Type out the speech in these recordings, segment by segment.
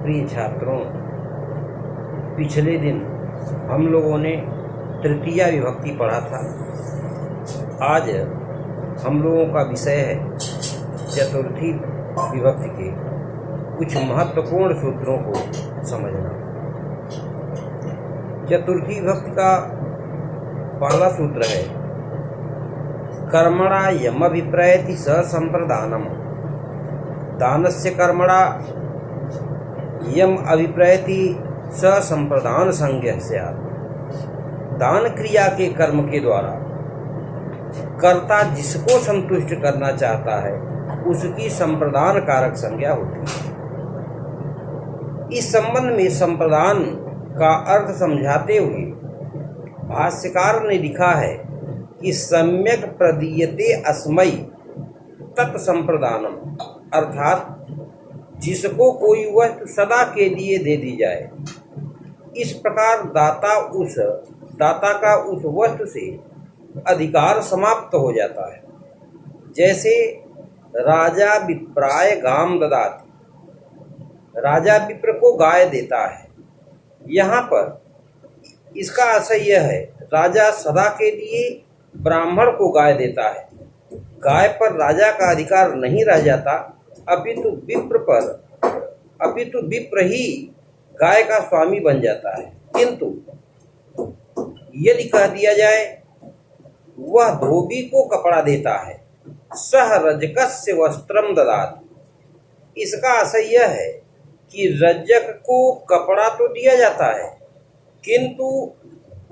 प्रिय छात्रों, पिछले दिन हम लोगों ने तृतीया विभक्ति पढ़ा था। आज हम लोगों का विषय है चतुर्थी विभक्ति के कुछ महत्वपूर्ण सूत्रों को समझना। चतुर्थी विभक्ति का पहला सूत्र है कर्मणा यमभिप्रैति ससंप्रदानम। दानस्य कर्मणा यम अभिप्रैति ससंप्रदान संज्ञः स्यात्। दान क्रिया के कर्म के द्वारा कर्ता जिसको संतुष्ट करना चाहता है उसकी संप्रदान कारक संज्ञा होती है। इस संबंध में संप्रदान का अर्थ समझाते हुए भाष्यकार ने लिखा है कि सम्यक प्रदीयते अस्मै तत्संप्रदानम, अर्थात जिसको कोई वस्तु सदा के लिए दे दी जाए। इस प्रकार दाता का उस वस्तु से अधिकार समाप्त हो जाता है। जैसे राजा विप्राय गाम ददाति, राजा विप्र को गाय देता है। यहाँ पर इसका आशय यह है राजा सदा के लिए ब्राह्मण को गाय देता है। गाय पर राजा का अधिकार नहीं रह जाता, अपितु विप्र ही गाय का स्वामी बन जाता है। किंतु यदि कह दिया जाए वह धोबी को कपड़ा देता है, सह रजकस्य वस्त्रम ददाति, इसका आशय यह है कि रजक को कपड़ा तो दिया जाता है किंतु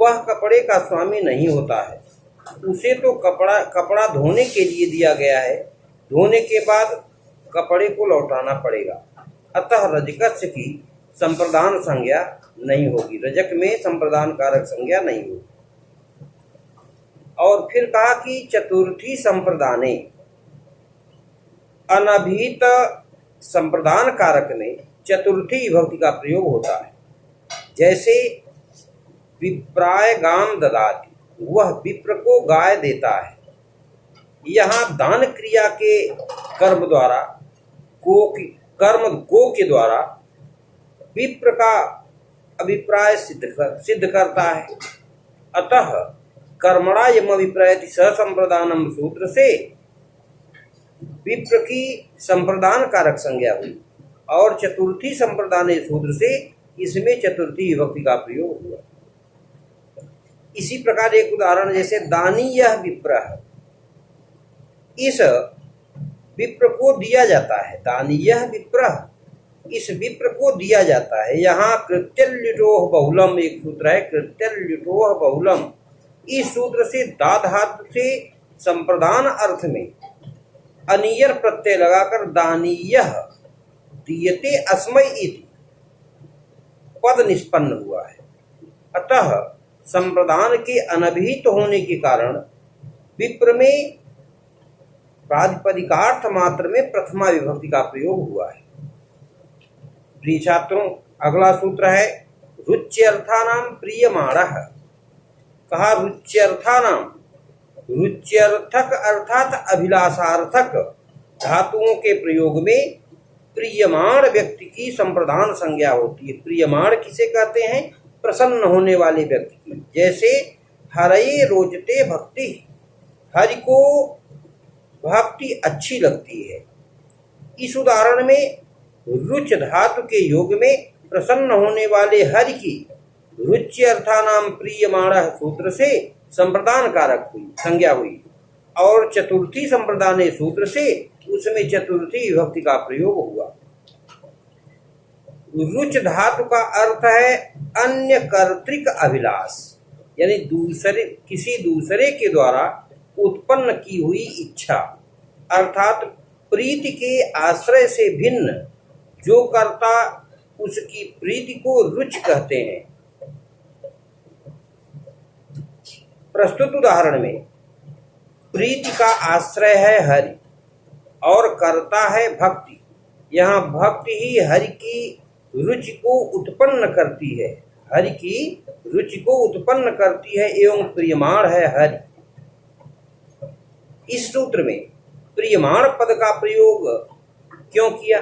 वह कपड़े का स्वामी नहीं होता है। उसे तो कपड़ा धोने के लिए दिया गया है, धोने के बाद कपड़े को लौटाना पड़ेगा। अतः रजकस्य की संप्रदान संज्ञा नहीं होगी, रजक में संप्रदान कारक संज्ञा नहीं होगी। और फिर कहा कि चतुर्थी संप्रदाने, अनभिहित संप्रदान कारक में चतुर्थी विभक्ति का प्रयोग होता है। जैसे विप्राय गाम ददाति, वह विप्र को गाय देता है। यहाँ दान क्रिया के कर्म द्वारा गो के द्वारा विप्र का अभिप्राय सिद्ध करता है। अतः कर्मणा यम अभिप्रैति ससंप्रदानम सूत्र से विप्र की संप्रदान कारक संज्ञा हुई और चतुर्थी संप्रदान सूत्र से इसमें चतुर्थी विभक्ति का प्रयोग हुआ। इसी प्रकार एक उदाहरण, जैसे दानीय विप्र, इस विप्र को दिया जाता है। दानीय विप्र, इस विप्र को दिया जाता है। यहाँ कृत्यल्युटोह बहुलम एक सूत्र है, कृत्यल्युटोह बहुलम। इस सूत्र से दा धातु से संप्रदान अर्थ में अनियर प्रत्यय लगाकर दानीय दीयते अस्मै इति पद निष्पन्न हुआ है। अतः संप्रदान के अनभिहित होने के कारण विप्र में प्रातिपदिकार्थ मात्र में प्रथमा विभक्ति का प्रयोग हुआ है। प्रिय छात्रों, अगला सूत्र है रुच्यर्थानाम प्रियमाणः। कहा रुच्यर्थानाम, रुच्यर्थक अर्थात अभिलाषार्थक धातुओं के प्रयोग में प्रियमाण व्यक्ति की संप्रदान संज्ञा होती है। प्रियमाण किसे कहते हैं? प्रसन्न होने वाले व्यक्ति की। जैसे हरये रोचते भक्ति, हरि को भक्ति अच्छी लगती है। इस उदाहरण में रुच धातु के योग में प्रसन्न होने वाले हरि की रुच्यर्थानाम प्रियमाणः सूत्र से संप्रदान कारक हुई, संज्ञा हुई। और चतुर्थी संप्रदान सूत्र से उसमें चतुर्थी विभक्ति का प्रयोग हुआ। रुच धातु का अर्थ है अन्य कर्तृक अभिलाष, यानी किसी दूसरे के द्वारा उत्पन्न की हुई इच्छा, अर्थात प्रीति के आश्रय से भिन्न जो कर्ता उसकी प्रीति को रुच कहते हैं। प्रस्तुत उदाहरण में प्रीति का आश्रय है हरि और कर्ता है भक्ति। यहाँ भक्ति ही हरि की रुचि को उत्पन्न करती है, हरि की रुचि को उत्पन्न करती है एवं प्रियमाण है हरि। इस सूत्र में प्रियमाण पद का प्रयोग क्यों किया?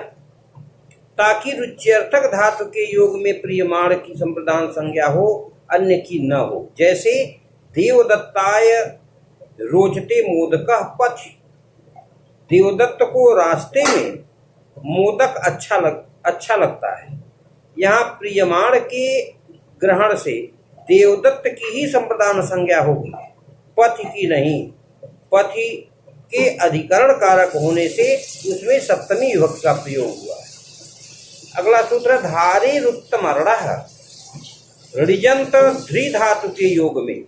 ताकि रुच्यर्थक धातु के योग में प्रियमाण की संप्रदान संज्ञा हो, अन्य की न हो। जैसे देवदत्ताय रोचते मोदकः पथि, देवदत्त को रास्ते में मोदक अच्छा लगता है। यहाँ प्रियमाण के ग्रहण से देवदत्त की ही संप्रदान संज्ञा होगी, पथि की नहीं। पथि के अधिकरण कारक होने से उसमें सप्तमी विभक्ति का प्रयोग हुआ है। अगला सूत्र धारेरुत्तमर्णः, ऋजंत ध्री धातु के योग में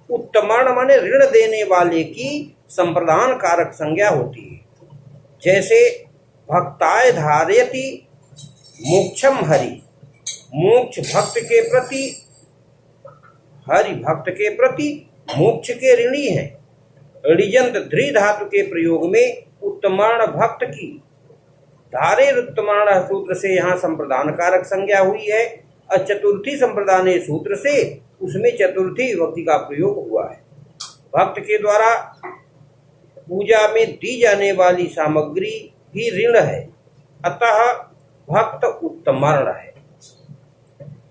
उत्तमर्ण माने ऋण देने वाले की संप्रदान कारक संज्ञा होती है। जैसे भक्ताय धारयति मोक्षम हरि, मोक्ष भक्त के प्रति, हरि भक्त के प्रति मोक्ष के ऋणी हैं। ऋजंत ध्री धातु के प्रयोग में उत्तमर्ण भक्त की धारेरुत्तमर्ण सूत्र से यहाँ संप्रदान कारक संज्ञा हुई है, और चतुर्थी संप्रदाने सूत्र से उसमें चतुर्थी विभक्ति का प्रयोग हुआ है। भक्त के द्वारा पूजा में दी जाने वाली सामग्री ही ऋण है, अतः भक्त उत्तमर्ण है।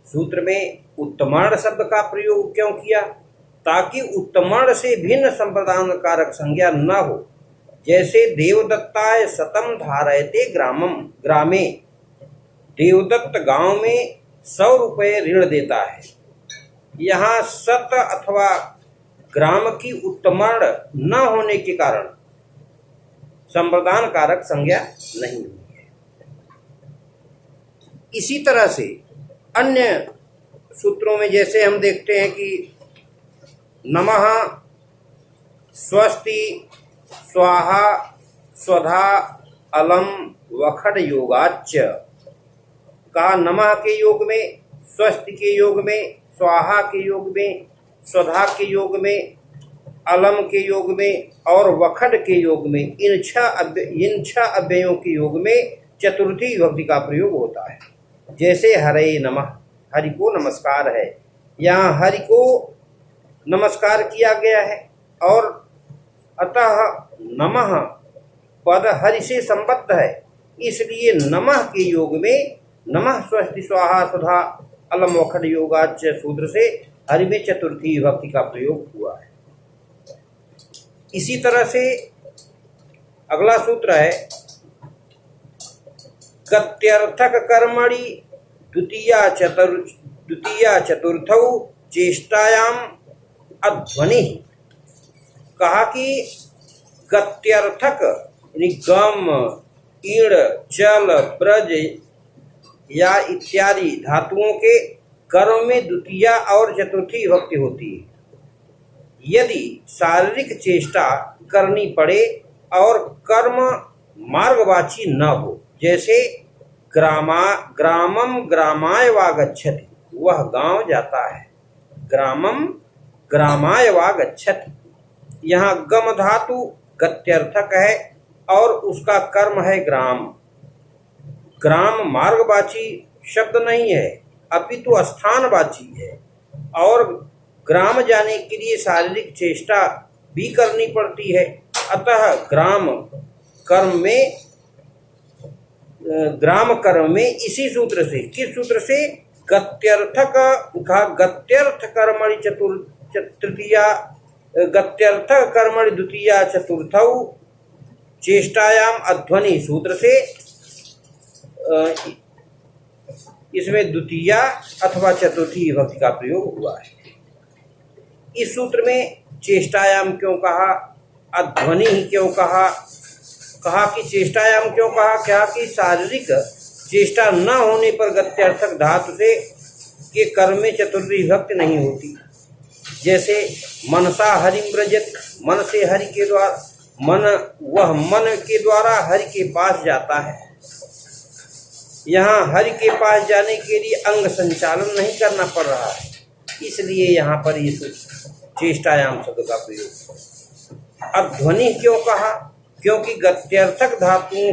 सूत्र में उत्तमर्ण शब्द का प्रयोग क्यों किया? ताकि उत्तमर्ण से भिन्न संप्रदान कारक संज्ञा न हो। जैसे देवदत्ताय शतम धारयते ग्रामे, देवदत्त गांव में 100 रुपये ऋण देता है। यहाँ शत अथवा ग्राम की उत्तमर्ण न होने के कारण संप्रदान कारक संज्ञा नहीं हुई है। इसी तरह से अन्य सूत्रों में जैसे हम देखते हैं कि नमः, स्वस्ति, स्वाहा, स्वधा, अलम, वखड योगाच्च का नमः के योग में, स्वस्ति के योग में, स्वाहा के योग में, स्वधा के योग में, अलम के योग में और वखड के योग में, इन छह अव्ययों के योग में चतुर्थी विभक्ति का प्रयोग होता है। जैसे हरे नमः, हरि को नमस्कार है। यहाँ हरि को नमस्कार किया गया है और अतः नमः पद हरि से संबद्ध है, इसलिए नमः के योग में नमः स्वस्ति स्वाहा स्वधा अलम वखड योगाच्च सूत्र से हरि में चतुर्थी विभक्ति का प्रयोग हुआ है। इसी तरह से अगला सूत्र है गत्यर्थक कर्मणि द्वितीया चतुर्थौ चेष्टायाम अध्वनि। कहा कि गत्यर्थक यानी गम, ईण, चल, ब्रज या इत्यादि धातुओं के कर्म में द्वितीया और चतुर्थी विभक्ति होती है। यदि शारीरिक चेष्टा करनी पड़े और कर्म मार्गवाची न हो, जैसे ग्रामम ग्रामाय वा गच्छति, वह गांव जाता है, ग्रामम ग्रामाय वा गच्छति। यहाँ गम धातु गत्यर्थक है और उसका कर्म है ग्राम। ग्राम मार्गवाची शब्द नहीं है, अपितु स्थानवाची है और ग्राम जाने के लिए शारीरिक चेष्टा भी करनी पड़ती है। अतः ग्राम कर्म में इसी सूत्र से, किस सूत्र से? गत्यर्थक गत्यर्थ कर्मणि तृतीया, गत्यर्थ कर्मणि द्वितीया चतुर्थौ चेष्टायाम अध्वनि सूत्र से इसमें द्वितीया अथवा चतुर्थी विभक्ति का प्रयोग हुआ है। इस सूत्र में चेष्टायाम क्यों कहा, अध्वनि ही क्यों कहा? कहा कि चेष्टायाम क्यों कहा? क्या कि शारीरिक चेष्टा न होने पर गत्यर्थक धातु से के कर्म में चतुर्थी विभक्ति नहीं होती। जैसे मनसा हरिम व्रजत, मन से हरि के द्वारा, मन के द्वारा हरि के पास जाता है। यहाँ हरि के पास जाने के लिए अंग संचालन नहीं करना पड़ रहा है, इसलिए यहाँ पर ये चेष्टायाम शब्द का प्रयोग। अब ध्वनि क्यों कहा? क्योंकि गत्यर्थक धातुओं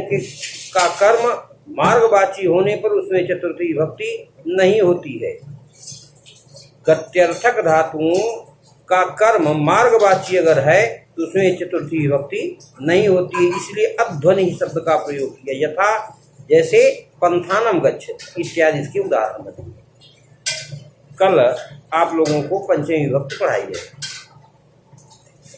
का कर्म मार्गवाची होने पर उसमें चतुर्थी विभक्ति नहीं होती है। गत्यर्थक धातुओं का कर्म मार्गवाची अगर है तो उसमें चतुर्थी विभक्ति नहीं होती है, इसलिए अब ध्वनि शब्द का प्रयोग किया। यथा जैसे पंथानम गच्छति इत्यादि इसके उदाहरण बताइए। कल आप लोगों को पंचमी विभक्ति पढ़ाई जाएगी।